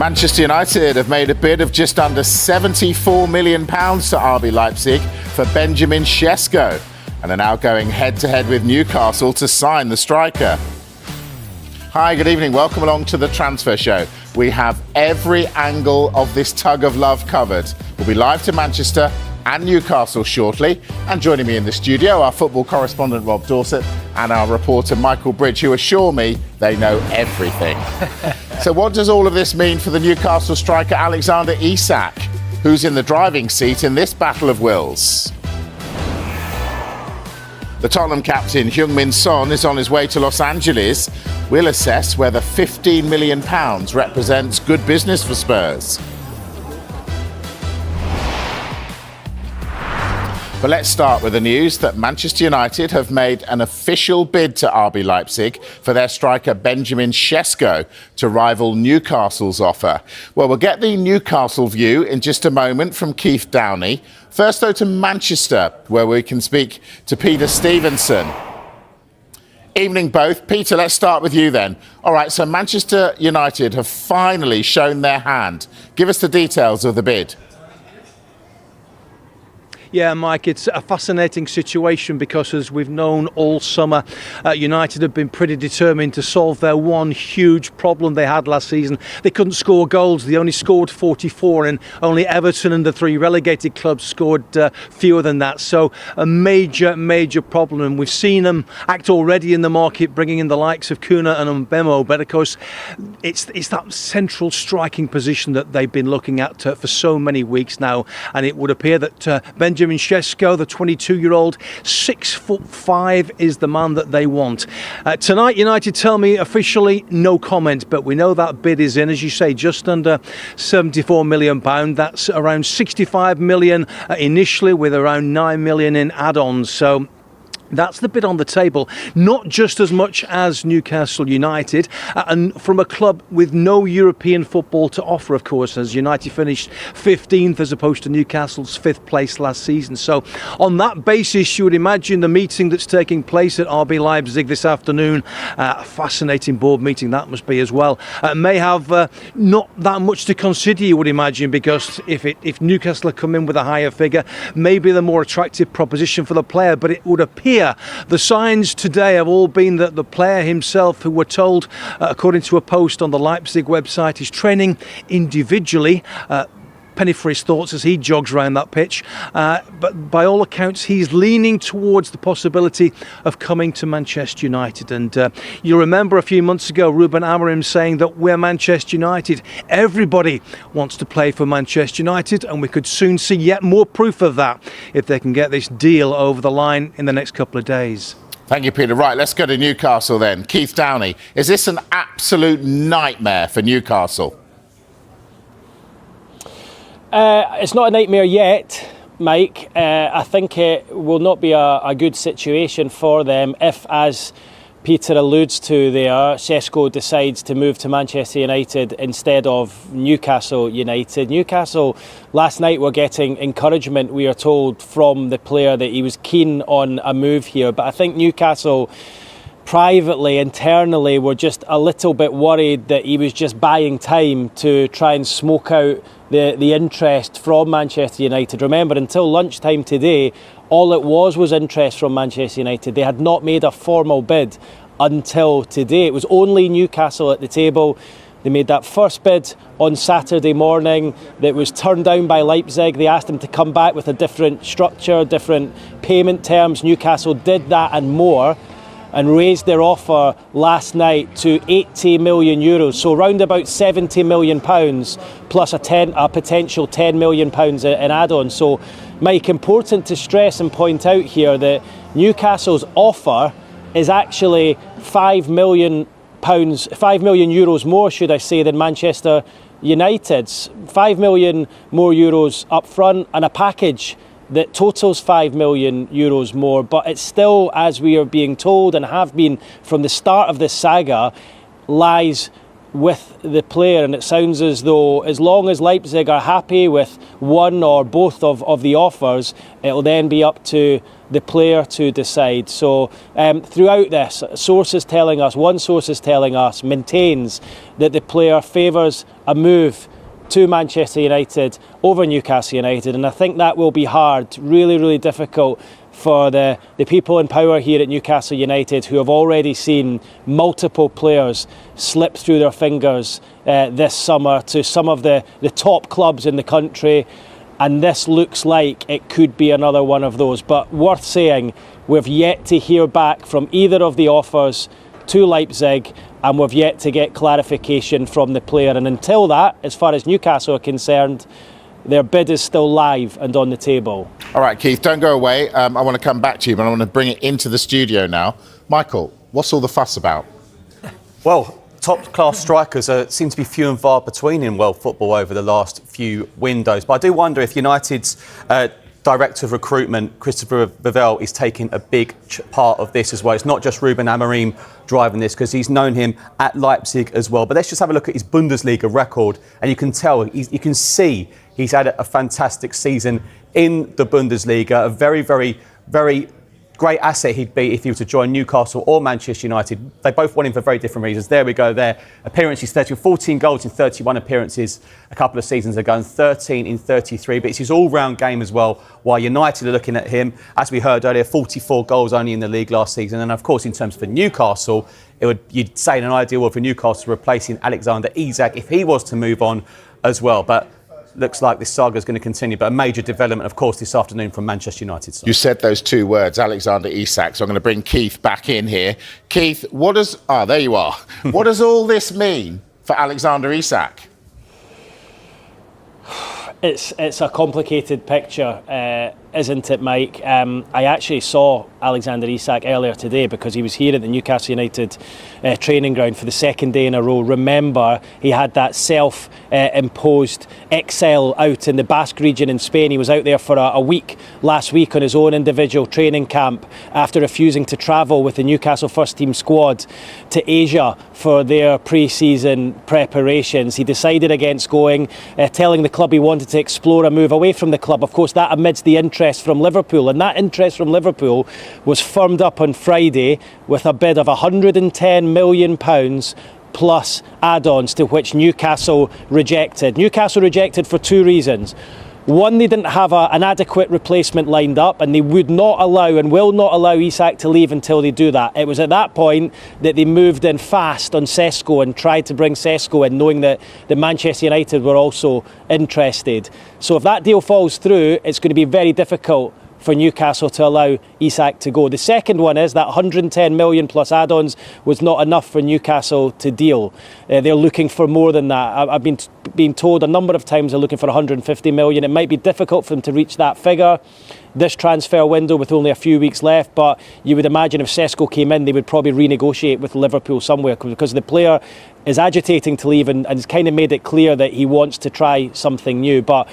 Manchester United have made a bid of just under £74 million to RB Leipzig for Benjamin Sesko and are now going head-to-head with Newcastle to sign the striker. Hi, good evening. Welcome along to the Transfer Show. We have every angle of this tug of love covered. We'll be live to Manchester and Newcastle shortly. And joining me in the studio, our football correspondent Rob Dorset and our reporter Michael Bridge, who assure me they know everything. So what does all of this mean for the Newcastle striker Alexander Isak, who's in the driving seat in this battle of wills? The Tottenham captain Heung-min is on his way to Los Angeles. We'll assess whether £15 million represents good business for Spurs. But let's start with the news that Manchester United have made an official bid to RB Leipzig for their striker Benjamin Sesko to rival Newcastle's offer. Well, we'll get the Newcastle view in just a moment from Keith Downey. First, though, to Manchester, where we can speak to Peter Stevenson. Evening both. Peter, let's start with you then. All right, so Manchester United have finally shown their hand. Give us the details of the bid. Yeah, Mike, it's a fascinating situation because, as we've known all summer, United have been pretty determined to solve their one huge problem they had last season. They couldn't score goals. They only scored 44, and only Everton and the three relegated clubs scored fewer than that. So a major problem. And we've seen them act already in the market, bringing in the likes of Kuna and Mbemo. But of course, it's that central striking position that they've been looking at for so many weeks now. And it would appear that Benjamin Sesko, the 22-year-old, 6'5", is the man that they want. Tonight, United tell me officially no comment, but we know that bid is in, as you say, just under £74 million. That's around 65 million initially, with around 9 million in add-ons. So that's the bid on the table, not just as much as Newcastle United, and from a club with no European football to offer, of course, as United finished 15th as opposed to Newcastle's 5th place last season. So on that basis, you would imagine the meeting that's taking place at RB Leipzig this afternoon, a fascinating board meeting that must be as well, may have not that much to consider, you would imagine, because if Newcastle come in with a higher figure, maybe the more attractive proposition for the player. But it would appear the signs today have all been that the player himself, who we're told, according to a post on the Leipzig website, is training individually. Penny for his thoughts as he jogs around that pitch. But by all accounts, he's leaning towards the possibility of coming to Manchester United. And you'll remember a few months ago, Ruben Amorim saying that we're Manchester United. Everybody wants to play for Manchester United, and we could soon see yet more proof of that if they can get this deal over the line in the next couple of days. Thank you, Peter. Right, let's go to Newcastle then. Keith Downey, is this an absolute nightmare for Newcastle? It's not a nightmare yet, Mike. I think it will not be a good situation for them if, as Peter alludes to there, Sesko decides to move to Manchester United instead of Newcastle United. Newcastle last night were getting encouragement, we are told, from the player that he was keen on a move here. But I think Newcastle privately, internally, were just a little bit worried that he was just buying time to try and smoke out the interest from Manchester United. Remember, until lunchtime today, all it was interest from Manchester United. They had not made a formal bid until today. It was only Newcastle at the table. They made that first bid on Saturday morning that was turned down by Leipzig. They asked them to come back with a different structure, different payment terms. Newcastle did that and more, and raised their offer last night to €80 million, so round about £70 million plus a potential £10 million in add-ons. So, Mike, important to stress and point out here that Newcastle's offer is actually €5 million more, should I say, than Manchester United's. €5 million more euros up front, and a package that totals €5 million more, but it's still, as we are being told and have been from the start of this saga, lies with the player, and it sounds as though as long as Leipzig are happy with one or both of the offers, it'll then be up to the player to decide. So throughout this, one source is telling us, maintains that the player favours a move to Manchester United over Newcastle United, and I think that will be hard, really, really difficult for the people in power here at Newcastle United, who have already seen multiple players slip through their fingers this summer to some of the top clubs in the country, and this looks like it could be another one of those. But worth saying, we've yet to hear back from either of the offers to Leipzig, and we've yet to get clarification from the player, and until that, as far as Newcastle are concerned, their bid is still live and on the table. All right, Keith, don't go away. I want to come back to you, but I want to bring it into the studio now. Michael, what's all the fuss about? Well, top-class strikers seem to be few and far between in world football over the last few windows. But I do wonder if United's Director of Recruitment, Christopher Vivell, is taking a big part of this as well. It's not just Ruben Amorim driving this, because he's known him at Leipzig as well. But let's just have a look at his Bundesliga record, and you can tell, you can see he's had a fantastic season in the Bundesliga. A very, very, very great asset he'd be if he were to join Newcastle or Manchester United. They both want him for very different reasons. There we go there. Appearances, 14 goals in 31 appearances a couple of seasons ago, and 13 in 33. But it's his all-round game as well, while United are looking at him. As we heard earlier, 44 goals only in the league last season. And of course, in terms for Newcastle, you'd say in an ideal world for Newcastle replacing Alexander Isak if he was to move on as well. But looks like this saga is going to continue, but a major development, of course, this afternoon from Manchester United side. You said those two words, Alexander Isak, so I'm going to bring Keith back in here. Keith, there you are. What does all this mean for Alexander Isak? It's a complicated picture, isn't it, Mike? I actually saw Alexander Isak earlier today because he was here at the Newcastle United training ground for the second day in a row. Remember, he had that self-imposed exile out in the Basque region in Spain. He was out there for a week last week on his own individual training camp after refusing to travel with the Newcastle first team squad to Asia for their pre-season preparations. He decided against going, telling the club he wanted to explore a move away from the club. Of course, that amidst the interest from Liverpool, and that interest from Liverpool was firmed up on Friday with a bid of £110 million plus add-ons, to which Newcastle rejected. Newcastle rejected for two reasons. One, they didn't have an adequate replacement lined up, and they would not allow and will not allow Isak to leave until they do that. It was at that point that they moved in fast on Sesko and tried to bring Sesko in, knowing that the Manchester United were also interested. So if that deal falls through, it's going to be very difficult for Newcastle to allow Isak to go. The second one is that 110 million plus add-ons was not enough for Newcastle to deal. They're looking for more than that. I've been told a number of times they're looking for 150 million. It might be difficult for them to reach that figure this transfer window with only a few weeks left, but you would imagine if Sesko came in, they would probably renegotiate with Liverpool somewhere, because the player is agitating to leave and has kind of made it clear that he wants to try something new. But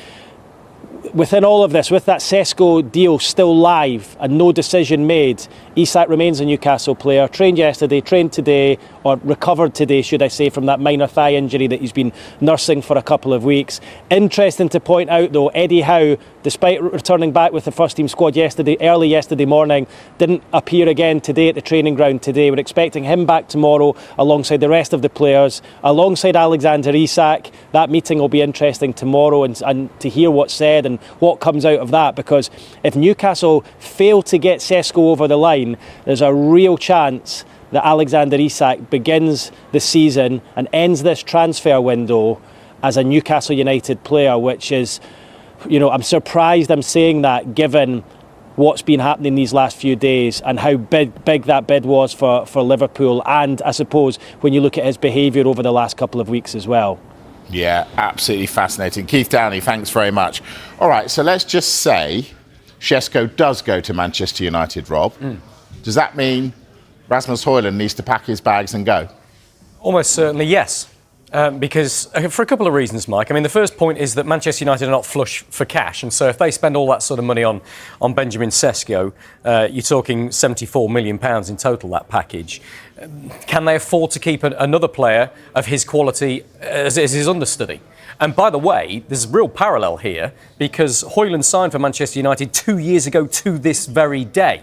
within all of this, with that Sesko deal still live and no decision made, Isak remains a Newcastle player. Trained yesterday, trained today, or recovered today, should I say, from that minor thigh injury that he's been nursing for a couple of weeks. Interesting to point out, though, Eddie Howe, despite returning back with the first team squad early yesterday morning, didn't appear again today at the training ground today. We're expecting him back tomorrow alongside the rest of the players, alongside Alexander Isak. That meeting will be interesting tomorrow, and to hear what's said and what comes out of that, because if Newcastle fail to get Sesko over the line, there's a real chance that Alexander Isak begins the season and ends this transfer window as a Newcastle United player, which is, I'm surprised I'm saying that given what's been happening these last few days and how big that bid was for Liverpool, and I suppose when you look at his behaviour over the last couple of weeks as well. Yeah, absolutely fascinating. Keith Downey, thanks very much. All right, so let's just say Sesko does go to Manchester United, Rob. Does that mean Rasmus Hojlund needs to pack his bags and go? Almost certainly, yes. Because for a couple of reasons, Mike. I mean, the first point is that Manchester United are not flush for cash, and so if they spend all that sort of money on Benjamin Sesko, you're talking £74 million in total, that package. Can they afford to keep another player of his quality as his understudy? And by the way, there's a real parallel here because Hojlund signed for Manchester United 2 years ago to this very day.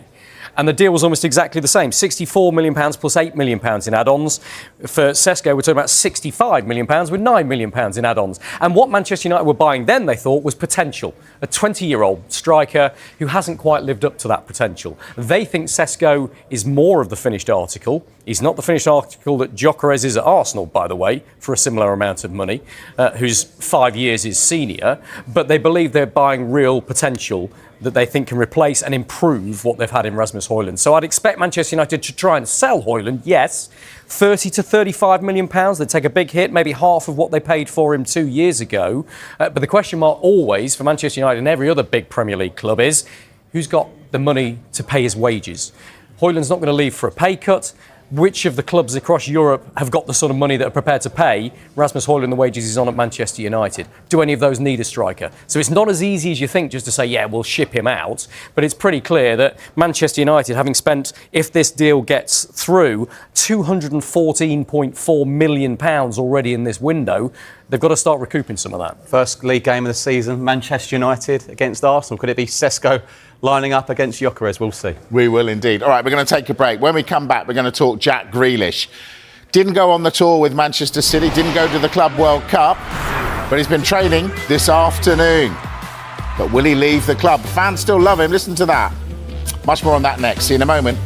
And the deal was almost exactly the same. £64 million plus £8 million in add-ons. For Sesko, we're talking about £65 million with £9 million in add-ons. And what Manchester United were buying then, they thought, was potential. A 20-year-old striker who hasn't quite lived up to that potential. They think Sesko is more of the finished article. He's not the finished article that Gyökeres is at Arsenal, by the way, for a similar amount of money, who's 5 years his senior. But they believe they're buying real potential that they think can replace and improve what they've had in Rasmus Hojlund. So I'd expect Manchester United to try and sell Hojlund, yes, £30 to £35 million. They'd take a big hit, maybe half of what they paid for him 2 years ago. But the question mark always for Manchester United and every other big Premier League club is who's got the money to pay his wages? Hojlund's not going to leave for a pay cut. Which of the clubs across Europe have got the sort of money that are prepared to pay Rasmus Hojlund the wages he's on at Manchester United? Do any of those need a striker? So it's not as easy as you think just to say, yeah, we'll ship him out. But it's pretty clear that Manchester United, having spent, if this deal gets through, £214.4 million already in this window, they've got to start recouping some of that. First league game of the season, Manchester United against Arsenal. Could it be Sesko lining up against Gyökeres? We'll see. We will indeed. All right, we're going to take a break. When we come back, we're going to talk Jack Grealish. Didn't go on the tour with Manchester City, didn't go to the Club World Cup, but he's been training this afternoon. But will he leave the club? Fans still love him. Listen to that. Much more on that next. See you in a moment.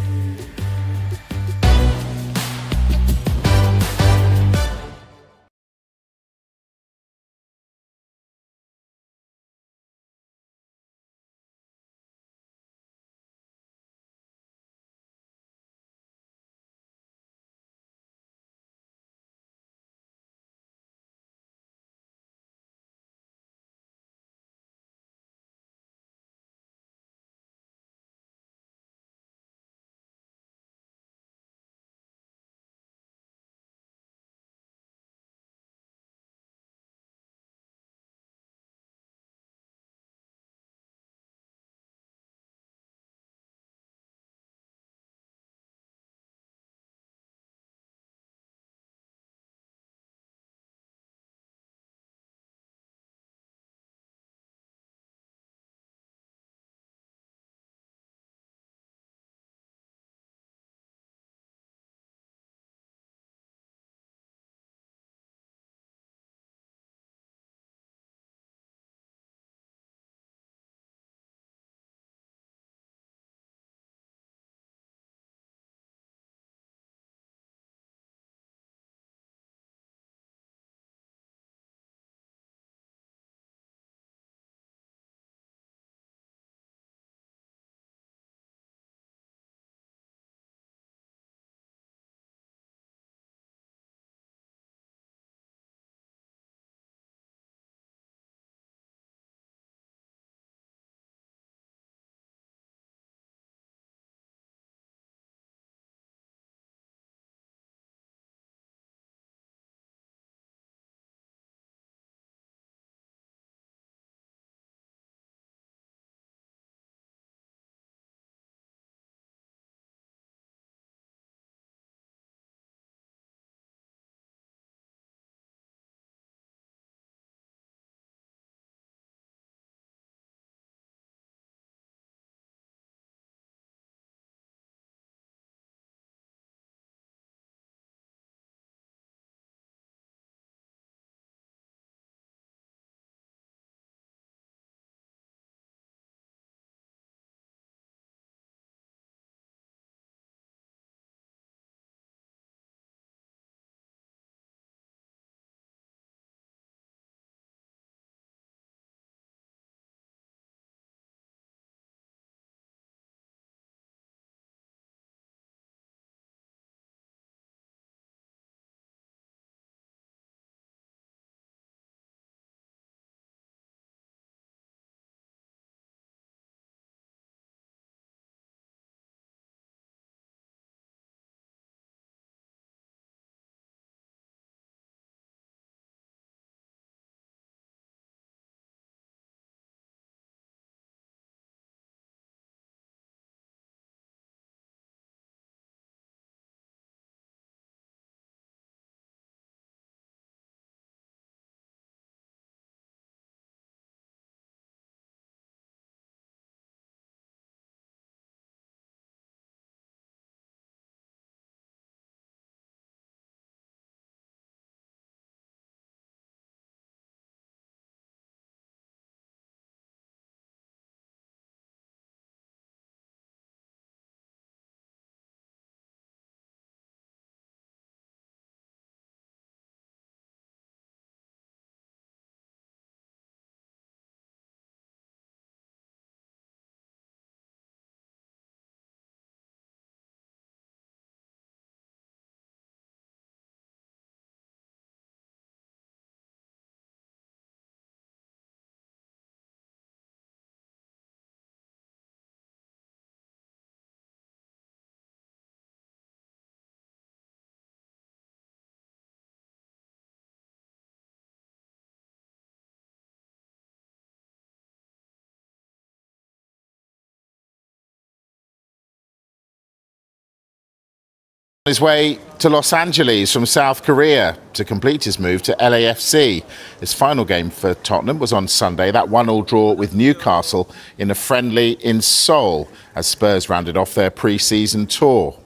His way to Los Angeles from South Korea to complete his move to LAFC. His final game for Tottenham was on Sunday, that 1-1 draw with Newcastle in a friendly in Seoul, as Spurs rounded off their pre-season tour.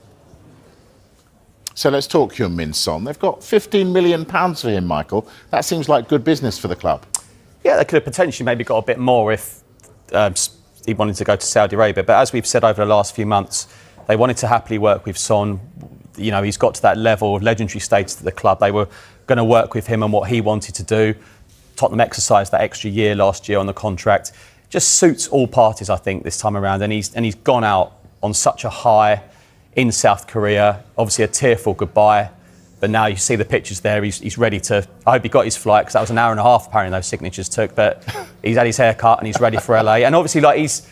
So let's talk Heung-min Son. They've got £15 million for him, Michael. That seems like good business for the club. Yeah, they could have potentially maybe got a bit more if he wanted to go to Saudi Arabia. But as we've said over the last few months, they wanted to happily work with Son. You know, he's got to that level of legendary status at the club. They were going to work with him on what he wanted to do. Tottenham exercised that extra year last year on the contract. Just suits all parties, I think, this time around. And he's gone out on such a high in South Korea. Obviously a tearful goodbye. But now you see the pictures there. He's ready to... I hope he got his flight, because that was an hour and a half apparently those signatures took. But he's had his hair cut and he's ready for LA. And obviously, like, he's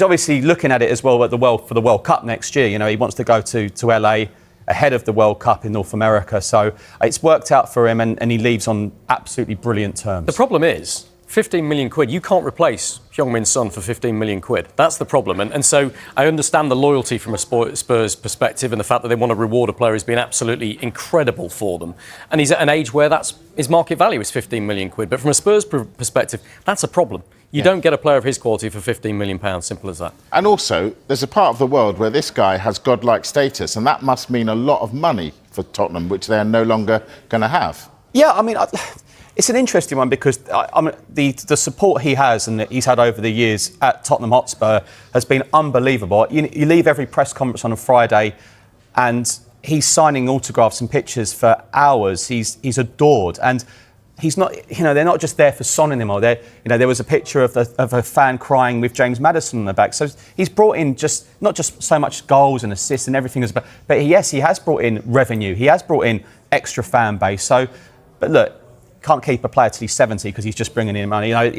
obviously looking at it as well for the World Cup next year. You know, he wants to go to LA ahead of the World Cup in North America. So it's worked out for him, and he leaves on absolutely brilliant terms. The problem is, 15 million quid, you can't replace Heung-min Son for 15 million quid. That's the problem. And so I understand the loyalty from a Spurs perspective and the fact that they want to reward a player who's been absolutely incredible for them. And he's at an age where his market value is 15 million quid. But from a Spurs perspective, that's a problem. You don't get a player of his quality for £15 million, simple as that. And also, there's a part of the world where this guy has godlike status, and that must mean a lot of money for Tottenham, which they're no longer going to have. Yeah, I mean, it's an interesting one, because the support he has and that he's had over the years at Tottenham Hotspur has been unbelievable. You leave every press conference on a Friday and he's signing autographs and pictures for hours. He's adored. And he's not, you know, they're not just there for Son anymore. You know, there was a picture of a fan crying with James Maddison on the back. So he's brought in not just so much goals and assists and everything, but yes, he has brought in revenue. He has brought in extra fan base. So, but look, can't keep a player till he's 70 because he's just bringing in money. You know,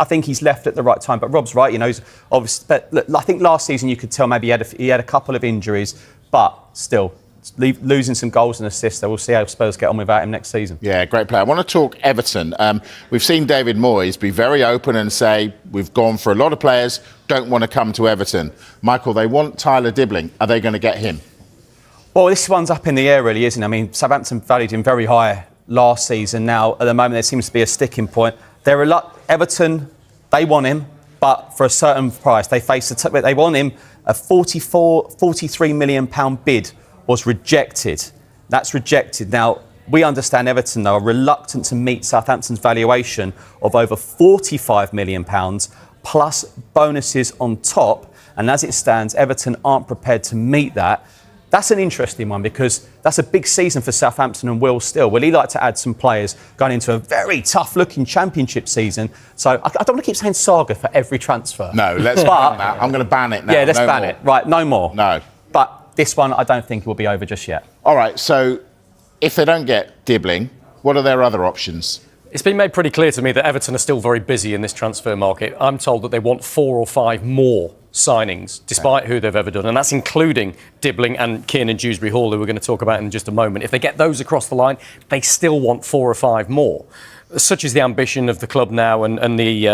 I think he's left at the right time. But Rob's right. You know, he's obviously. But look, I think last season you could tell maybe he had a couple of injuries, but still. Losing some goals and assists, so we'll see how Spurs get on without him next season. Yeah, great player. I want to talk Everton. We've seen David Moyes be very open and say, we've gone for a lot of players, don't want to come to Everton. Michael, they want Tyler Dibbling. Are they going to get him? Well, this one's up in the air, really, isn't it? I mean, Southampton valued him very high last season. Now, at the moment, there seems to be a sticking point. Everton, they want him, but for a certain price. They want him. A £43 million bid was rejected. That's rejected. Now, we understand Everton, though, are reluctant to meet Southampton's valuation of over £45 million plus bonuses on top. And as it stands, Everton aren't prepared to meet that. That's an interesting one, because that's a big season for Southampton and Will still. Will he like to add some players going into a very tough-looking championship season? So I don't want to keep saying saga for every transfer. No, let's ban that. I'm going to ban it now. Yeah, let's ban it. Right, no more. No. But this one, I don't think it will be over just yet. All right, so if they don't get Dibbling, what are their other options? It's been made pretty clear to me that Everton are still very busy in this transfer market. I'm told that they want 4 or 5 more signings, despite who they've ever done, and that's including Dibbling and Kiernan Dewsbury-Hall, who we're going to talk about in just a moment. If they get those across the line, they still want 4 or 5 more. Such is the ambition of the club now, and the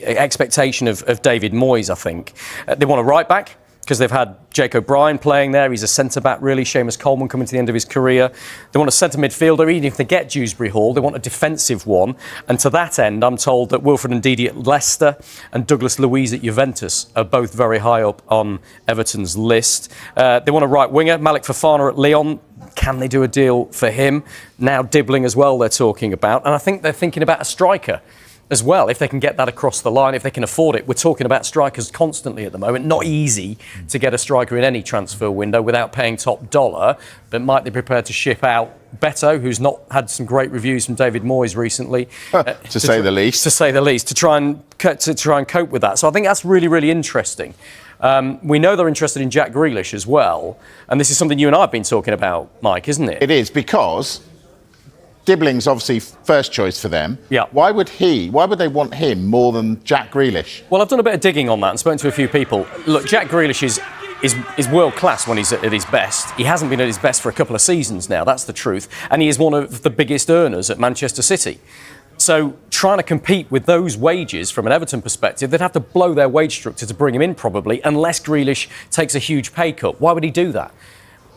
expectation of David Moyes, I think. They want a right-back, because they've had Jake O'Brien playing there. He's a centre-back, really. Seamus Coleman coming to the end of his career. They want a centre midfielder. Even if they get Dewsbury-Hall, they want a defensive one. And to that end, I'm told that Wilfred Ndidi at Leicester and Douglas Luiz at Juventus are both very high up on Everton's list. They want a right winger, Malik Fofana at Lyon. Can they do a deal for him? Now Dibbling as well, they're talking about. And I think they're thinking about a striker as well, if they can get that across the line, if they can afford it. We're talking about strikers constantly at the moment. Not easy to get a striker in any transfer window without paying top dollar, but might they be prepared to ship out Beto, who's not had some great reviews from David Moyes recently, to say the least. To say the least, to try and cope with that. So I think that's really, really interesting. We know they're interested in Jack Grealish as well, and this is something you and I have been talking about, Mike, isn't it? It is, because Dibbling's obviously first choice for them. Yeah. Why would they want him more than Jack Grealish? Well, I've done a bit of digging on that and spoken to a few people. Look, Jack Grealish is world class when he's at his best. He hasn't been at his best for a couple of seasons now, that's the truth. And he is one of the biggest earners at Manchester City. So trying to compete with those wages from an Everton perspective, they'd have to blow their wage structure to bring him in probably, unless Grealish takes a huge pay cut. Why would he do that?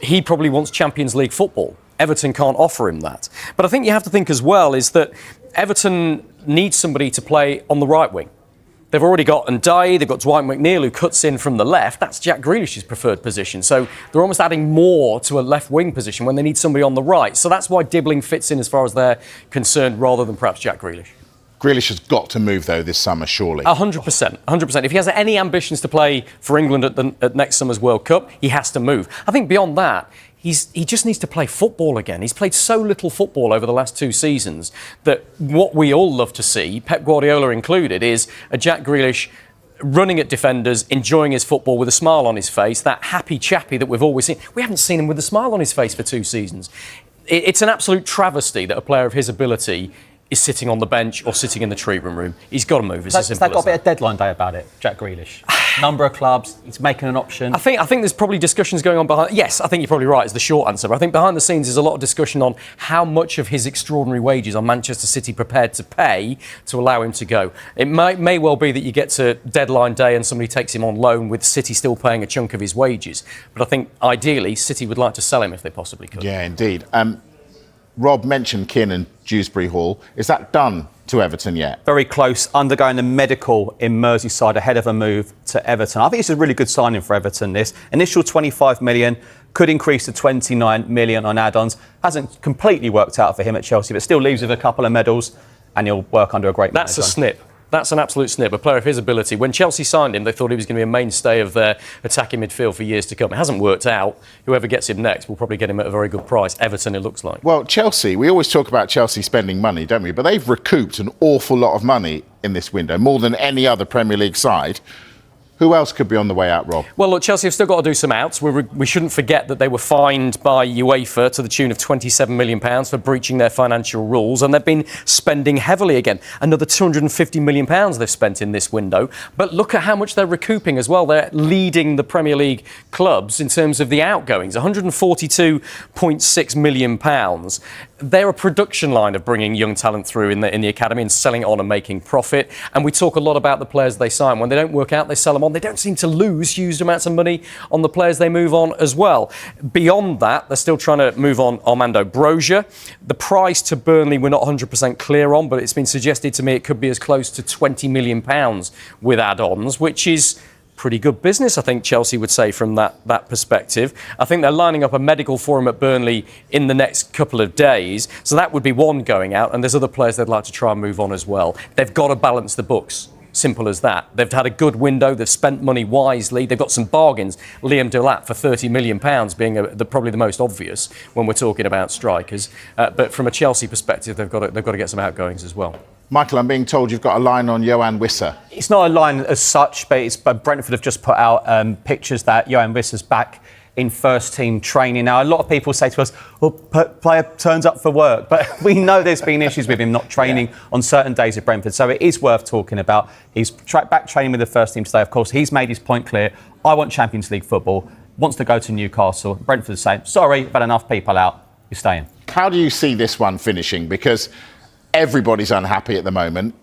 he probably wants Champions League football. Everton can't offer him that. But I think you have to think as well is that Everton needs somebody to play on the right wing. They've already got Ndiaye, they've got Dwight McNeil who cuts in from the left. That's Jack Grealish's preferred position. So they're almost adding more to a left wing position when they need somebody on the right. So that's why Dibbling fits in as far as they're concerned rather than perhaps Jack Grealish. Grealish has got to move, though, this summer, surely. 100%. 100%. If he has any ambitions to play for England at next summer's World Cup, he has to move. I think beyond that, he just needs to play football again. He's played so little football over the last 2 seasons that what we all love to see, Pep Guardiola included, is a Jack Grealish running at defenders, enjoying his football with a smile on his face, that happy chappy that we've always seen. We haven't seen him with a smile on his face for 2 seasons. It's an absolute travesty that a player of his ability is sitting on the bench or sitting in the treatment room. He's got to move. It's as simple as that. Has that got a bit of deadline day about it, Jack Grealish? Number of clubs, he's making an option. I think there's probably discussions going on behind. Yes, I think you're probably right. Is the short answer. But I think behind the scenes there's a lot of discussion on how much of his extraordinary wages are Manchester City prepared to pay to allow him to go. It may well be that you get to deadline day and somebody takes him on loan with City still paying a chunk of his wages. But I think ideally City would like to sell him if they possibly could. Yeah, indeed. Rob mentioned Kiernan Dewsbury Hall. Is that done to Everton yet? Very close, undergoing the medical in Merseyside ahead of a move to Everton. I think it's a really good signing for Everton, this. Initial 25 million, could increase to 29 million on add-ons. Hasn't completely worked out for him at Chelsea, but still leaves with a couple of medals and he'll work under a great manager. That's a snip. That's an absolute snip, a player of his ability. When Chelsea signed him, they thought he was going to be a mainstay of their attacking midfield for years to come. It hasn't worked out. Whoever gets him next will probably get him at a very good price. Everton, it looks like. Well, Chelsea, we always talk about Chelsea spending money, don't we? But they've recouped an awful lot of money in this window, more than any other Premier League side. Who else could be on the way out, Rob? Well, look, Chelsea have still got to do some outs. We shouldn't forget that they were fined by UEFA to the tune of £27 million for breaching their financial rules, and they've been spending heavily again. Another £250 million they've spent in this window. But look at how much they're recouping as well. They're leading the Premier League clubs in terms of the outgoings, £142.6 million. They're a production line of bringing young talent through in the academy and selling it on and making profit. And we talk a lot about the players they sign. When they don't work out, they sell them on. They don't seem to lose huge amounts of money on the players they move on as well. Beyond that, they're still trying to move on Armando Broja. The price to Burnley we're not 100% clear on, but it's been suggested to me it could be as close to £20 million with add-ons, which is pretty good business, I think Chelsea would say from that perspective. I think they're lining up a medical for him at Burnley in the next couple of days. So that would be one going out, and there's other players they'd like to try and move on as well. They've got to balance the books. Simple as that. They've had a good window. They've spent money wisely. They've got some bargains. Liam Delap for £30 million being probably the most obvious when we're talking about strikers. But from a Chelsea perspective, they've got to get some outgoings as well. Michael, I'm being told you've got a line on Yohan Wissa. It's not a line as such, but Brentford have just put out pictures that Yohan Wissa's back in first-team training. Now, a lot of people say to us, well, player turns up for work, but we know there's been issues with him not training on certain days at Brentford, so it is worth talking about. He's back training with the first team today. Of course, he's made his point clear. I want Champions League football, wants to go to Newcastle. Brentford's saying, sorry, but enough people out, you're staying. How do you see this one finishing? Because everybody's unhappy at the moment.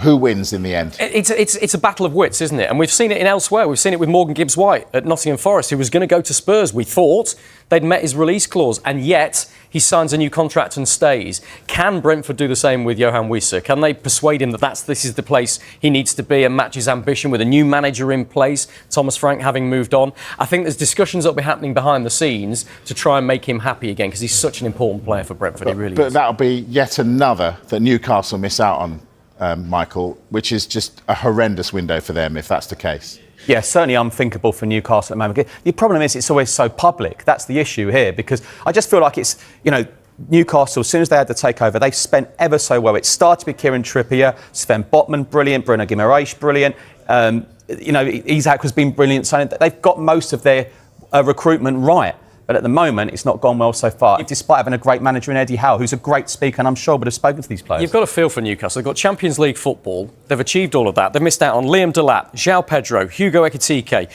Who wins in the end? It's a battle of wits, isn't it? And we've seen it elsewhere. We've seen it with Morgan Gibbs-White at Nottingham Forest, who was going to go to Spurs. We thought they'd met his release clause, and yet he signs a new contract and stays. Can Brentford do the same with Yohan Wissa? Can they persuade him that this is the place he needs to be and match his ambition with a new manager in place, Thomas Frank having moved on? I think there's discussions that will be happening behind the scenes to try and make him happy again, because he's such an important player for Brentford. He really is. But that'll be yet another that Newcastle miss out on, Michael, which is just a horrendous window for them if that's the case. Yeah, certainly unthinkable for Newcastle at the moment. The problem is it's always so public. That's the issue here, because I just feel like it's, Newcastle, as soon as they had the takeover, they've spent ever so well. It started with Kieran Trippier, Sven Botman, brilliant, Bruno Guimaraes, brilliant. Isak has been brilliant. So they've got most of their recruitment right. But at the moment, it's not gone well so far, despite having a great manager in Eddie Howe, who's a great speaker, and I'm sure would have spoken to these players. You've got a feel for Newcastle. They've got Champions League football. They've achieved all of that. They've missed out on Liam Delap, João Pedro, Hugo Ekitike,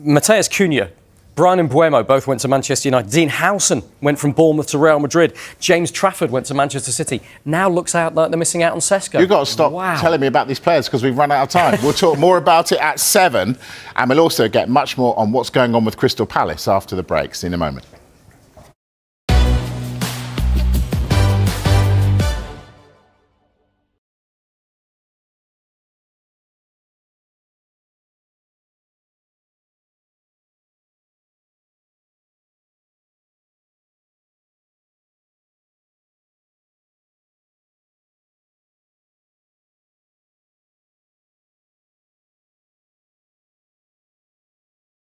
Mateus Cunha, Brian and Buemo both went to Manchester United. Dean Howson went from Bournemouth to Real Madrid. James Trafford went to Manchester City. Now looks out like they're missing out on Sesko. You've got to stop telling me about these players because we've run out of time. We'll talk more about it at 7, and we'll also get much more on what's going on with Crystal Palace after the breaks in a moment.